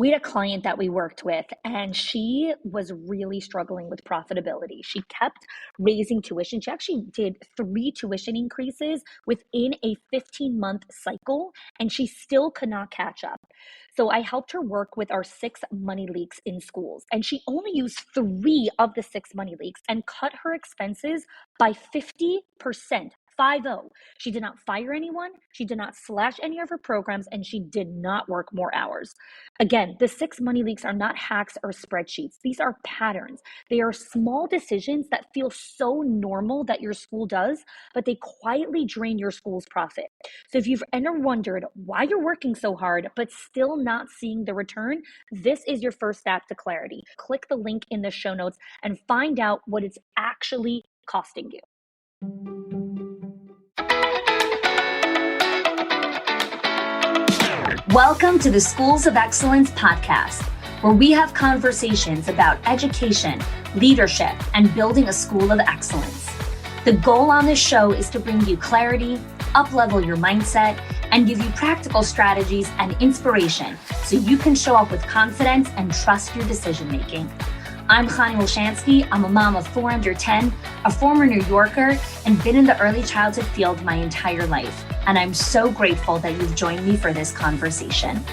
We had a client that we worked with, and she was really struggling with profitability. She kept raising tuition. She actually did 3 tuition increases within a 15-month cycle, and she still could not catch up. So I helped her work with our 6 money leaks in schools, and she only used 3 of the 6 money leaks and cut her expenses by 50%. 50. She did not fire anyone, she did not slash any of her programs, and she did not work more hours. Again, the 6 money leaks are not hacks or spreadsheets. These are patterns. They are small decisions that feel so normal that your school does, but they quietly drain your school's profit. So if you've ever wondered why you're working so hard, but still not seeing the return, this is your first step to clarity. Click the link in the show notes and find out what it's actually costing you. Welcome to the Schools of Excellence podcast, where we have conversations about education, leadership, and building a school of excellence. The goal on this show is to bring you clarity, up-level your mindset, and give you practical strategies and inspiration so you can show up with confidence and trust your decision-making. I'm Chani Wolshansky. I'm a mom of 4 under 10, a former New Yorker, and been in the early childhood field my entire life. And I'm so grateful that you've joined me for this conversation.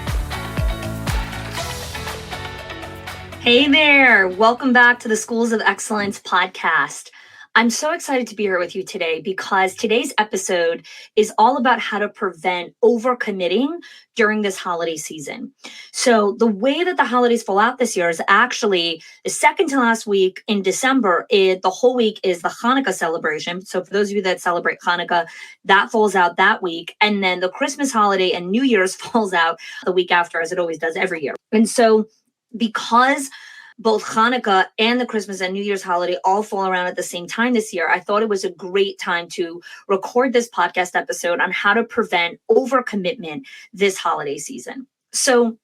Hey there, welcome back to the Schools of Excellence podcast. I'm so excited to be here with you today because today's episode is all about how to prevent overcommitting during this holiday season. So the way that the holidays fall out this year is actually the second to last week in December. The whole week is the Hanukkah celebration. So for those of you that celebrate Hanukkah, that falls out that week. And then the Christmas holiday and New Year's falls out the week after, as it always does every year. And so because both Hanukkah and the Christmas and New Year's holiday all fall around at the same time this year, I thought it was a great time to record this podcast episode on how to prevent overcommitment this holiday season. So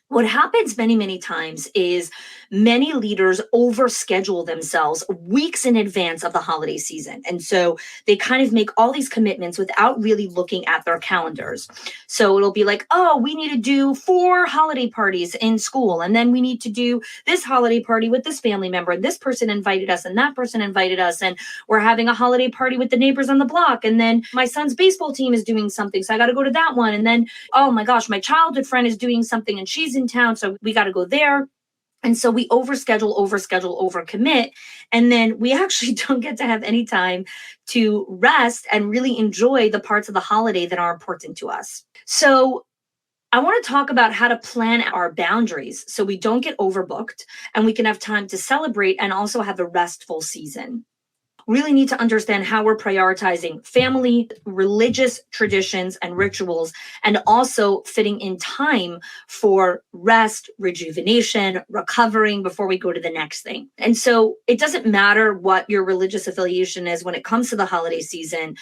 what happens many, many times is many leaders overschedule themselves weeks in advance of the holiday season. And so they kind of make all these commitments without really looking at their calendars. So it'll be like, oh, we need to do 4 holiday parties in school. And then we need to do this holiday party with this family member. And this person invited us and that person invited us. And we're having a holiday party with the neighbors on the block. And then my son's baseball team is doing something, so I got to go to that one. And then, oh my gosh, my childhood friend is doing something and she's in town, so we got to go there. And so we overcommit, and then we actually don't get to have any time to rest and really enjoy the parts of the holiday that are important to us. So I want to talk about how to plan our boundaries so we don't get overbooked and we can have time to celebrate and also have a restful season. Really need to understand how we're prioritizing family, religious traditions and rituals, and also fitting in time for rest, rejuvenation, recovering before we go to the next thing. And so it doesn't matter what your religious affiliation is when it comes to the holiday season.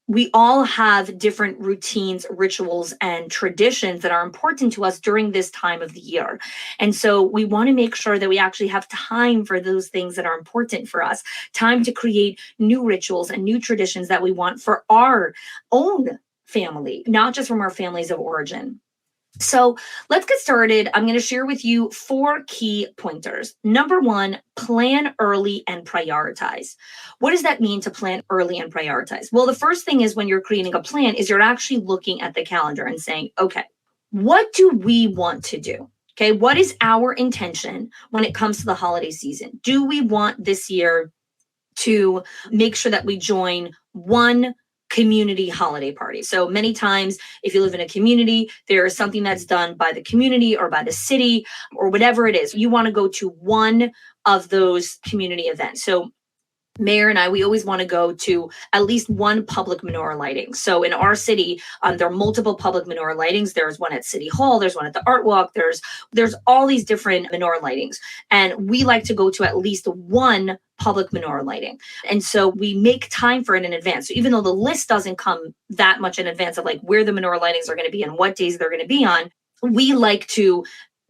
We all have different routines, rituals, and traditions that are important to us during this time of the year. And so we want to make sure that we actually have time for those things that are important for us, time to create new rituals and new traditions that we want for our own family, not just from our families of origin. So let's get started. I'm going to share with you 4 key pointers. Number 1, plan early and prioritize. What does that mean to plan early and prioritize? Well, the first thing is when you're creating a plan is you're actually looking at the calendar and saying, okay, what do we want to do? Okay, what is our intention when it comes to the holiday season? Do we want this year to make sure that we join one community holiday party? So many times, if you live in a community, there is something that's done by the community or by the city or whatever it is. You want to go to one of those community events. So Mayor and I, we always want to go to at least one public menorah lighting. So in our city, there are multiple public menorah lightings. There's one at City Hall. There's one at the Art Walk. There's all these different menorah lightings. And we like to go to at least one public menorah lighting. And so we make time for it in advance. So even though the list doesn't come that much in advance of like where the menorah lightings are going to be and what days they're going to be on, we like to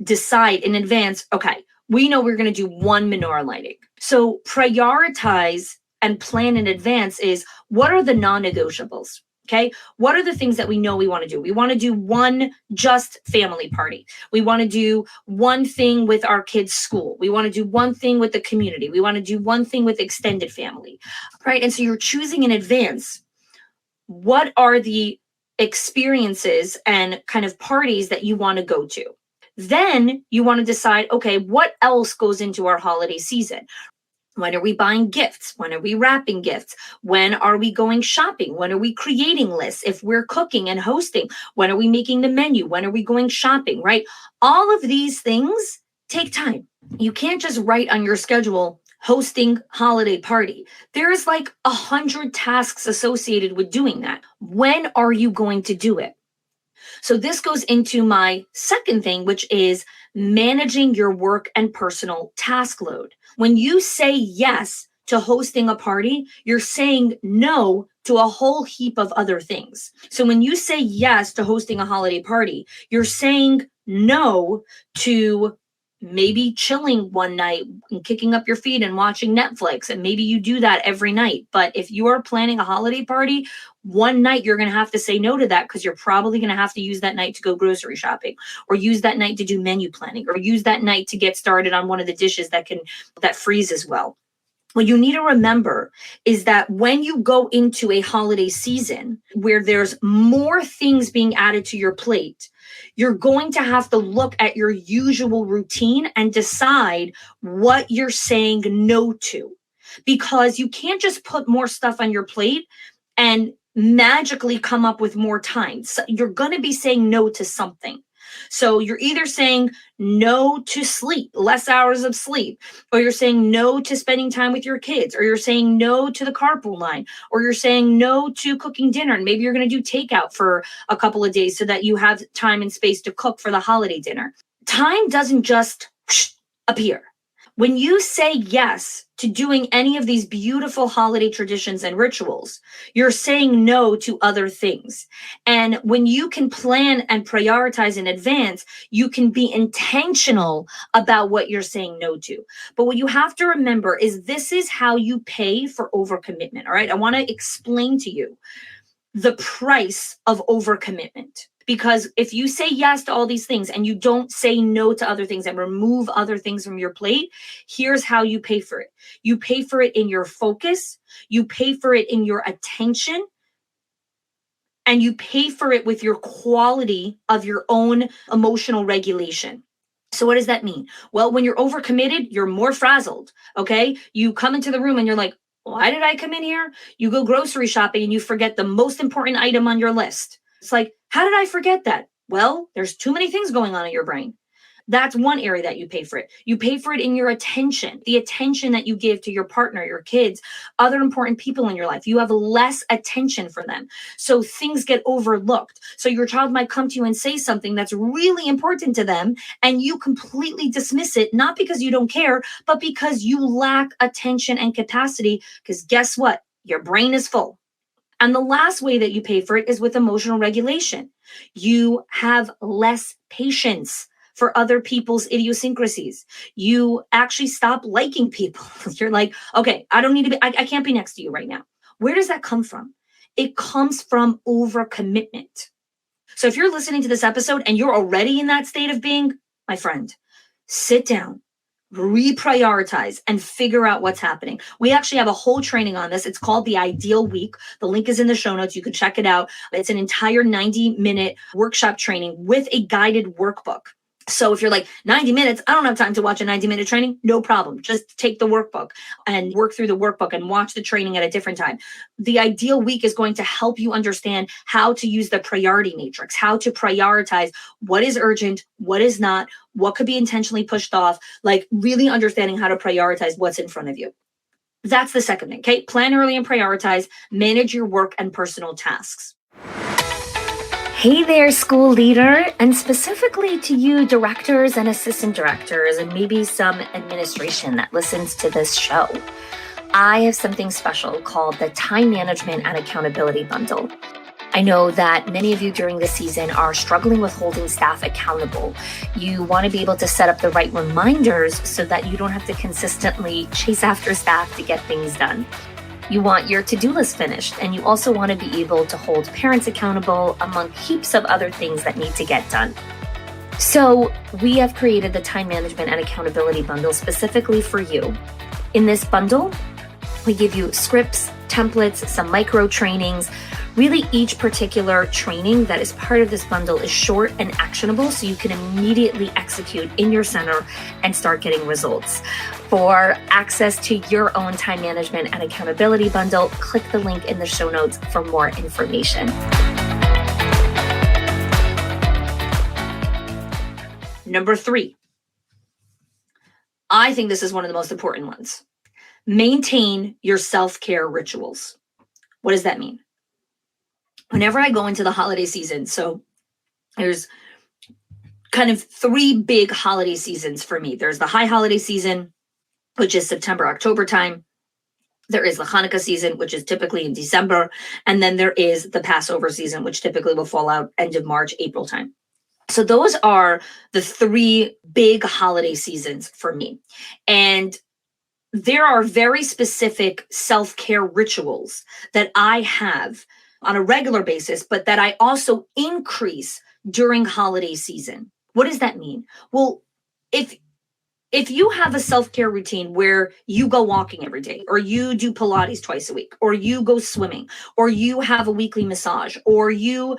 decide in advance, okay, we know we're going to do one menorah lighting. So prioritize and plan in advance is what are the non-negotiables? Okay. What are the things that we know we want to do? We want to do one just family party. We want to do one thing with our kids' school. We want to do one thing with the community. We want to do one thing with extended family. Right. And so you're choosing in advance what are the experiences and kind of parties that you want to go to. Then you want to decide, okay, what else goes into our holiday season? When are we buying gifts? When are we wrapping gifts? When are we going shopping? When are we creating lists? If we're cooking and hosting, when are we making the menu? When are we going shopping, right? All of these things take time. You can't just write on your schedule, hosting holiday party. There's like 100 tasks associated with doing that. When are you going to do it? So this goes into my second thing, which is managing your work and personal task load. When you say yes to hosting a party, you're saying no to a whole heap of other things. So when you say yes to hosting a holiday party, you're saying no to maybe chilling one night and kicking up your feet and watching Netflix. And maybe you do that every night. But if you are planning a holiday party, one night you're going to have to say no to that because you're probably going to have to use that night to go grocery shopping, or use that night to do menu planning, or use that night to get started on one of the dishes that freezes well. What you need to remember is that when you go into a holiday season where there's more things being added to your plate, you're going to have to look at your usual routine and decide what you're saying no to, because you can't just put more stuff on your plate and magically come up with more time. So you're going to be saying no to something. So you're either saying no to sleep, less hours of sleep, or you're saying no to spending time with your kids, or you're saying no to the carpool line, or you're saying no to cooking dinner. And maybe you're going to do takeout for a couple of days so that you have time and space to cook for the holiday dinner. Time doesn't just appear. When you say yes to doing any of these beautiful holiday traditions and rituals, you're saying no to other things. And when you can plan and prioritize in advance, you can be intentional about what you're saying no to. But what you have to remember is this is how you pay for overcommitment. All right. I want to explain to you the price of overcommitment. Because if you say yes to all these things and you don't say no to other things and remove other things from your plate, here's how you pay for it. You pay for it in your focus, you pay for it in your attention, and you pay for it with your quality of your own emotional regulation. So what does that mean? Well, when you're overcommitted, you're more frazzled, okay? You come into the room and you're like, why did I come in here? You go grocery shopping and you forget the most important item on your list. It's like, how did I forget that? Well, there's too many things going on in your brain. That's one area that you pay for it. You pay for it in your attention, the attention that you give to your partner, your kids, other important people in your life. You have less attention for them. So things get overlooked. So your child might come to you and say something that's really important to them, and you completely dismiss it, not because you don't care, but because you lack attention and capacity. Because guess what? Your brain is full. And the last way that you pay for it is with emotional regulation. You have less patience for other people's idiosyncrasies. You actually stop liking people. You're like, okay, I don't need to be, I can't be next to you right now. Where does that come from? It comes from overcommitment. So if you're listening to this episode and you're already in that state of being, my friend, sit down, reprioritize, and figure out what's happening. We actually have a whole training on this. It's called the Ideal Week. The link is in the show notes. You can check it out. It's an entire 90-minute workshop training with a guided workbook. So if you're like 90 minutes, I don't have time to watch a 90-minute training, no problem. Just take the workbook and work through the workbook and watch the training at a different time. The Ideal Week is going to help you understand how to use the priority matrix, how to prioritize what is urgent, what is not, what could be intentionally pushed off, like really understanding how to prioritize what's in front of you. That's the second thing, okay? Plan early and prioritize, manage your work and personal tasks. Hey there, school leader, and specifically to you directors and assistant directors and maybe some administration that listens to this show. I have something special called the Time Management and Accountability Bundle. I know that many of you during this season are struggling with holding staff accountable. You want to be able to set up the right reminders so that you don't have to consistently chase after staff to get things done. You want your to-do list finished, and you also want to be able to hold parents accountable among heaps of other things that need to get done. So we have created the time management and accountability bundle specifically for you. In this bundle, we give you scripts, templates, some micro trainings. Really, each particular training that is part of this bundle is short and actionable, so you can immediately execute in your center and start getting results. For access to your own time management and accountability bundle, click the link in the show notes for more information. Number 3, I think this is one of the most important ones. Maintain your self-care rituals. What does that mean? Whenever I go into the holiday season, so there's kind of 3 big holiday seasons for me. There's the high holiday season, which is September, October time. There is the Hanukkah season, which is typically in December. And then there is the Passover season, which typically will fall out end of March, April time. So those are the 3 big holiday seasons for me. And there are very specific self-care rituals that I have on a regular basis, but that I also increase during holiday season. What does that mean? Well, if you have a self-care routine where you go walking every day, or you do Pilates twice a week, or you go swimming, or you have a weekly massage, or you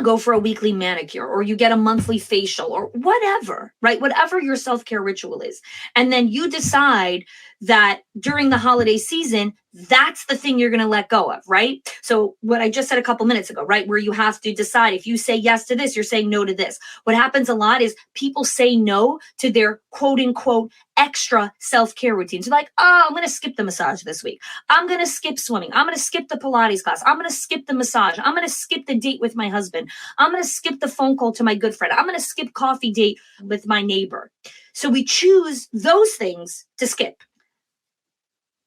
go for a weekly manicure, or you get a monthly facial, or whatever, right? Whatever your self-care ritual is. And then you decide that during the holiday season, that's the thing you're going to let go of, right? So what I just said a couple minutes ago, right? Where you have to decide if you say yes to this, you're saying no to this. What happens a lot is people say no to their quote unquote extra self-care routines. They're like, oh, I'm going to skip the massage this week. I'm going to skip swimming. I'm going to skip the Pilates class. I'm going to skip the massage. I'm going to skip the date with my husband. I'm going to skip the phone call to my good friend. I'm going to skip coffee date with my neighbor. So we choose those things to skip.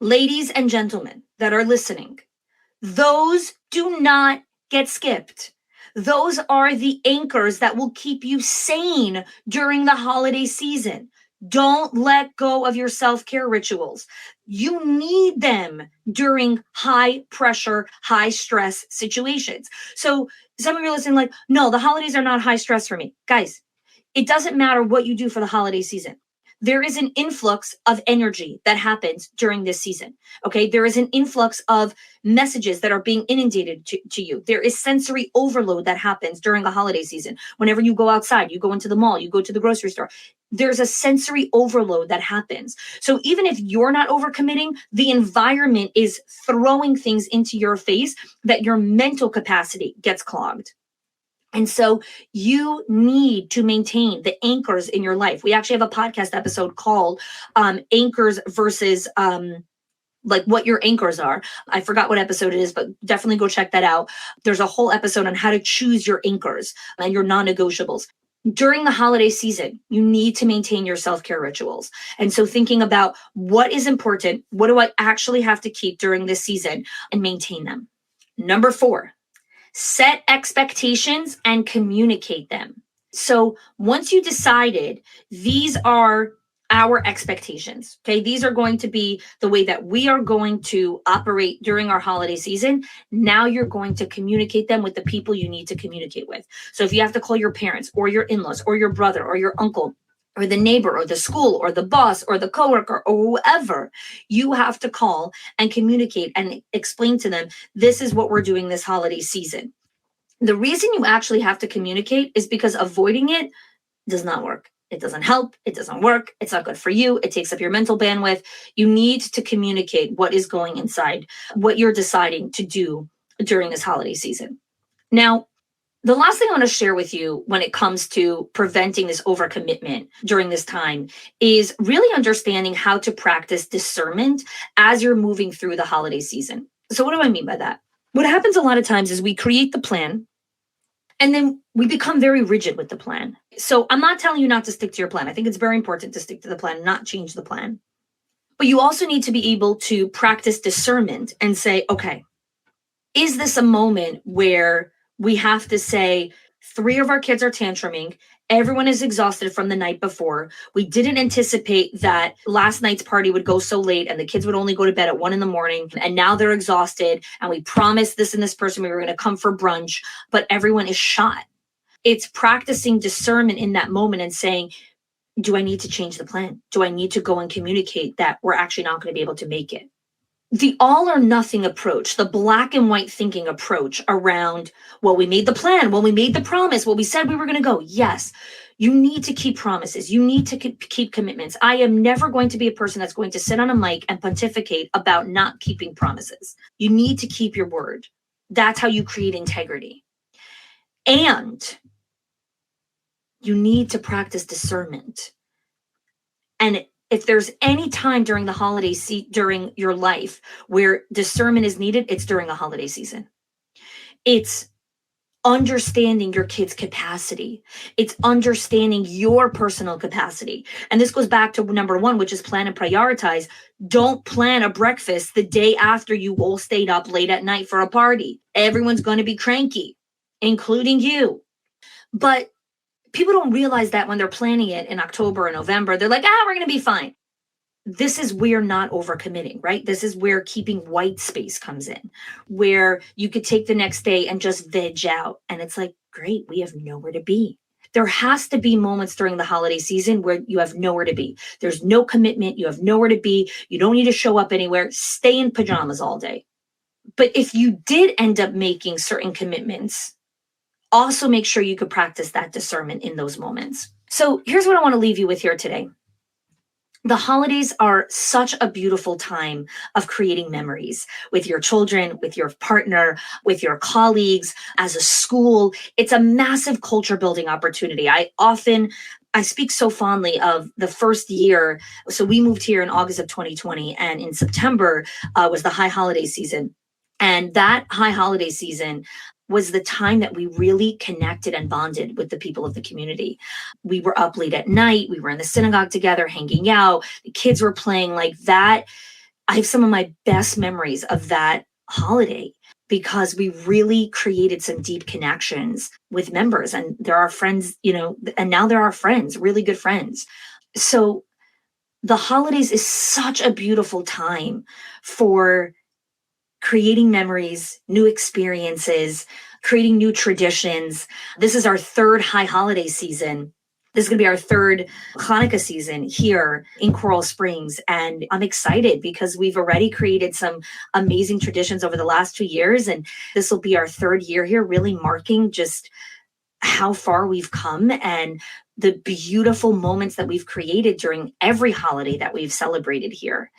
Ladies and gentlemen that are listening, those do not get skipped. Those are the anchors that will keep you sane during the holiday season. Don't let go of your self-care rituals. You need them during high pressure, high stress situations. So some of you are listening like, no, the holidays are not high stress for me. Guys, it doesn't matter what you do for the holiday season. There is an influx of energy that happens during this season. Okay. There is an influx of messages that are being inundated to you. There is sensory overload that happens during a holiday season. Whenever you go outside, you go into the mall, you go to the grocery store, there's a sensory overload that happens. So even if you're not overcommitting, the environment is throwing things into your face that your mental capacity gets clogged. And so you need to maintain the anchors in your life. We actually have a podcast episode called Anchors versus like what your anchors are. I forgot what episode it is, but definitely go check that out. There's a whole episode on how to choose your anchors and your non-negotiables. During the holiday season, you need to maintain your self-care rituals. And so thinking about what is important, what do I actually have to keep during this season, and maintain them. Number 4. Set expectations and communicate them. So once you decided these are our expectations, okay, these are going to be the way that we are going to operate during our holiday season. Now you're going to communicate them with the people you need to communicate with. So if you have to call your parents or your in-laws or your brother or your uncle or the neighbor or the school or the boss or the coworker or whoever, you have to call and communicate and explain to them, this is what we're doing this holiday season. The reason you actually have to communicate is because avoiding it does not work. It doesn't help. It doesn't work. It's not good for you. It takes up your mental bandwidth. You need to communicate what is going inside, what you're deciding to do during this holiday season. Now, the last thing I want to share with you when it comes to preventing this overcommitment during this time is really understanding how to practice discernment as you're moving through the holiday season. So what do I mean by that? What happens a lot of times is we create the plan and then we become very rigid with the plan. So I'm not telling you not to stick to your plan. I think it's very important to stick to the plan, not change the plan. But you also need to be able to practice discernment and say, okay, is this a moment where we have to say, 3 of our kids are tantruming. Everyone is exhausted from the night before. We didn't anticipate that last night's party would go so late and the kids would only go to bed at 1 a.m. And now they're exhausted. And we promised this and this person we were going to come for brunch, but everyone is shot. It's practicing discernment in that moment and saying, do I need to change the plan? Do I need to go and communicate that we're actually not going to be able to make it? The all or nothing approach, the black and white thinking approach around, well, we made the plan, well, we made the promise, well, we said we were going to go. Yes, you need to keep promises. You need to keep commitments. I am never going to be a person that's going to sit on a mic and pontificate about not keeping promises. You need to keep your word. That's how you create integrity. And you need to practice discernment. And if there's any time during the holiday during your life where discernment is needed, it's during a holiday season. It's understanding your kid's capacity. It's understanding your personal capacity. And this goes back to number 1, which is plan and prioritize. Don't plan a breakfast the day after you all stayed up late at night for a party. Everyone's going to be cranky, including you. But people don't realize that when they're planning it in October or November, they're like, we're going to be fine. This is where not overcommitting, right? This is where keeping white space comes in, where you could take the next day and just veg out. And it's like, great, we have nowhere to be. There has to be moments during the holiday season where you have nowhere to be. There's no commitment. You have nowhere to be. You don't need to show up anywhere. Stay in pajamas all day. But if you did end up making certain commitments, also make sure you could practice that discernment in those moments. So here's what I want to leave you with here today. The holidays are such a beautiful time of creating memories with your children, with your partner, with your colleagues, as a school. It's a massive culture building opportunity. I speak so fondly of the first year. So we moved here in August of 2020, and in September was the high holiday season. And that high holiday season was the time that we really connected and bonded with the people of the community. We were up late at night. We were in the synagogue together, hanging out. The kids were playing like that. I have some of my best memories of that holiday because we really created some deep connections with members. And there are friends, and now there are friends, really good friends. So the holidays is such a beautiful time for creating memories, new experiences, creating new traditions. This is our 3rd high holiday season. This is going to be our 3rd Hanukkah season here in Coral Springs. And I'm excited because we've already created some amazing traditions over the last 2 years. And this will be our 3rd year here, really marking just how far we've come and the beautiful moments that we've created during every holiday that we've celebrated here.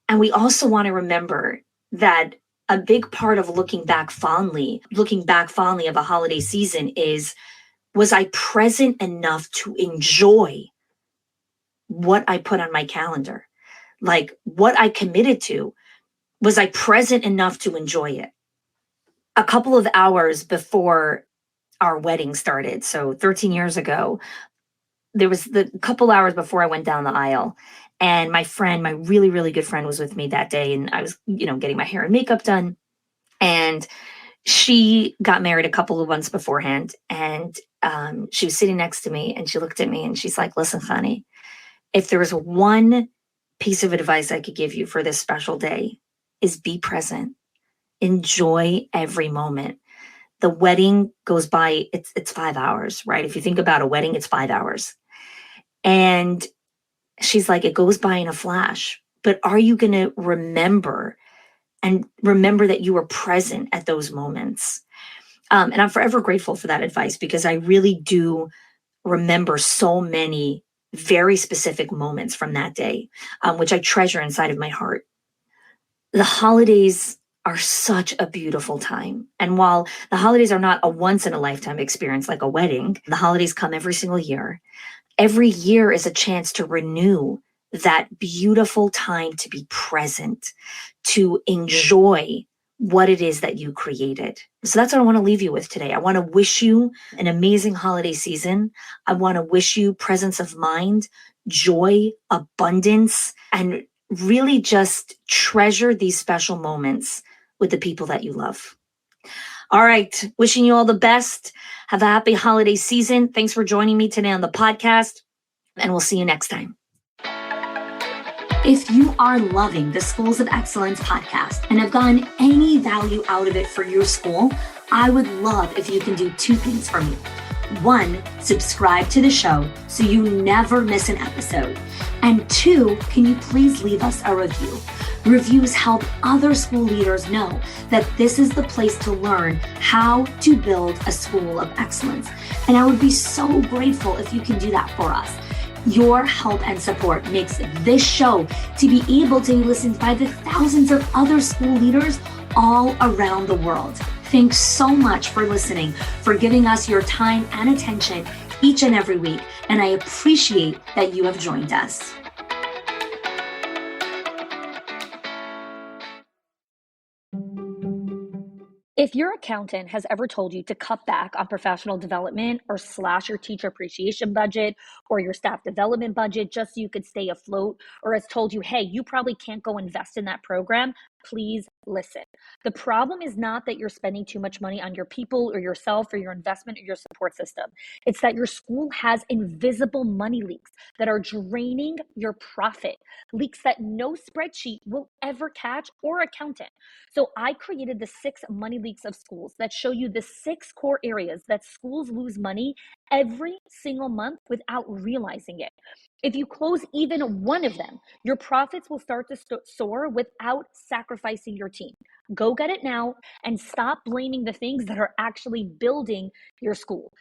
And we also want to remember that a big part of looking back fondly of a holiday season is, was I present enough to enjoy what I put on my calendar? Like what I committed to, was I present enough to enjoy it? A couple of hours before our wedding started, so 13 years ago, there was the couple hours before I went down the aisle. And my friend, my really, really good friend was with me that day. And I was, getting my hair and makeup done. And she got married a couple of months beforehand. And she was sitting next to me and she looked at me and she's like, listen, honey, if there was one piece of advice I could give you for this special day is be present. Enjoy every moment. The wedding goes by, it's 5 hours, right? If you think about a wedding, it's 5 hours. And she's like, it goes by in a flash, but are you going to remember that you were present at those moments? And I'm forever grateful for that advice because I really do remember so many very specific moments from that day, which I treasure inside of my heart. The holidays are such a beautiful time. And while the holidays are not a once in a lifetime experience like a wedding, the holidays come every single year. Every year is a chance to renew that beautiful time to be present, to enjoy what it is that you created. So that's what I want to leave you with today. I want to wish you an amazing holiday season. I want to wish you presence of mind, joy, abundance, and really just treasure these special moments with the people that you love. All right. Wishing you all the best. Have a happy holiday season. Thanks for joining me today on the podcast, and we'll see you next time. If you are loving the Schools of Excellence podcast and have gotten any value out of it for your school, I would love if you can do two things for me. One, subscribe to the show so you never miss an episode. And two, can you please leave us a review? Reviews help other school leaders know that this is the place to learn how to build a school of excellence. And I would be so grateful if you can do that for us. Your help and support makes this show to be able to be listened by the thousands of other school leaders all around the world. Thanks so much for listening, for giving us your time and attention each and every week, and I appreciate that you have joined us. If your accountant has ever told you to cut back on professional development or slash your teacher appreciation budget or your staff development budget just so you could stay afloat, or has told you, hey, you probably can't go invest in that program, please listen. The problem is not that you're spending too much money on your people or yourself or your investment or your support system. It's that your school has invisible money leaks that are draining your profit, leaks that no spreadsheet will ever catch or accountant. So I created the 6 money leaks of schools that show you the 6 core areas that schools lose money every single month without realizing it. If you close even one of them, your profits will start to soar without sacrificing your team. Go get it now and stop blaming the things that are actually building your school.